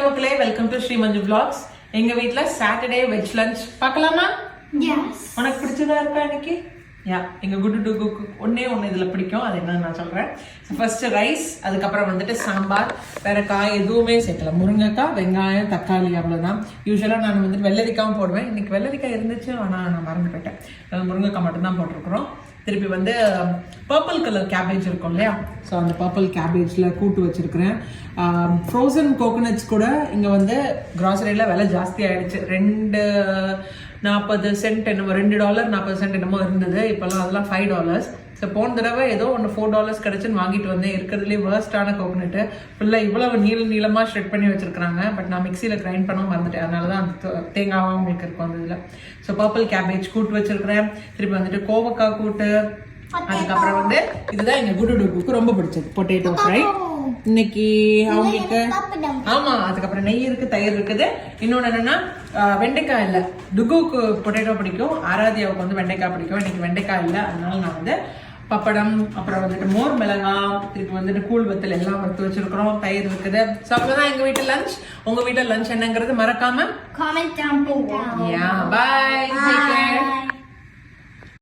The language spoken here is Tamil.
மக்களே, welcome to Shri Manju vlogs. எங்க வீட்ல சாட்டர்டே வெஜ் லஞ்ச் பார்க்கலாமா? எஸ். உனக்கு பிடிச்சதா இருக்கா இன்னைக்கு? யா, எங்க குட்டு டுக்கு ஒண்ணே இதுல பிடிக்கும். அது என்னன்னு நான் சொல்றேன். ஃபர்ஸ்ட் ரைஸ், அதுக்கப்புறம் வந்துட்டு சாம்பார், வேற காய் எதுவுமே சேர்க்கல. முருங்கைக்காய், வெங்காயம், தக்காளி அவ்வளவுதான். யூஸ்வலா நான் வந்துட்டு வெள்ளரிக்காயும் போடுவேன். இன்னைக்கு வெள்ளரிக்காய் இருந்துச்சு, ஆனா நான் மறந்து போயிட்டேன். முருங்கைக்காய் மட்டும் தான் போட்டிருக்கிறோம். திருப்பி வந்து பர்பிள் கலர் கேபேஜ் இருக்கும் இல்லையா, ஸோ அந்த பர்பிள் கேபேஜில் கூட்டு வச்சுருக்கிறேன். ஃப்ரோசன் கோகோனட்ஸ் கூட இங்கே வந்து கிராசரியில் விலை ஜாஸ்தி ஆகிடுச்சு. $2.40 என்னமோ, $2.40 என்னமோ இருந்தது. இப்போல்லாம் அதெல்லாம் $5. ஸோ போன தடவை ஏதோ ஒன்று $4 கிடச்சுன்னு வாங்கிட்டு வந்தேன். இருக்கிறதுலே வேர்ஸ்டான கோகோனட்டு. ஃபுல்லாக இவ்வளவு நீளமாக ஷ்ரெட் பண்ணி வச்சுருக்காங்க. பட் நான் மிக்சியில் கிரைண்ட் பண்ண மறந்துட்டேன். அதனால தான் அந்த தேங்காவும் உங்களுக்கு இருக்கும் அந்த இதில். ஸோ பர்பிள் கேபேஜ் கூட்டு வச்சுருக்கிறேன். திருப்பி வந்துட்டு கோவக்காய் கூட்டு. அதுக்கப்புறம் வந்து இதுதான் எங்க குடு டுக்கு ரொம்ப பிடிச்சது, பொட்டேட்டோ ஃப்ரை. இன்னைக்கு அவங்களுக்கு ஆமா, அதுக்கப்புறம் நெய் இருக்கு, தயிர் இருக்குது. இன்னொன்னு என்னன்னா வெண்டைக்காய் இல்லை. டுகுக்கு பொட்டேட்டோ பிடிக்கும், ஆராதியாவுக்கு வந்து வெண்டைக்காய் பிடிக்கும். இன்னைக்கு வெண்டைக்காய் இல்லை, அதனால நான் வந்து பப்படம், அப்புறம் வந்துட்டு மோர் மிளகாய், திருப்பி வந்துட்டு கூழ் வத்தல் எல்லாம் வறுத்து வச்சிருக்கிறோம். தயிர் இருக்குது. ஸோ அவ்வளோதான் எங்க வீட்டு லஞ்ச். உங்க வீட்டு லஞ்ச் என்னங்கிறது மறக்காம comment down. Yeah, bye, take care.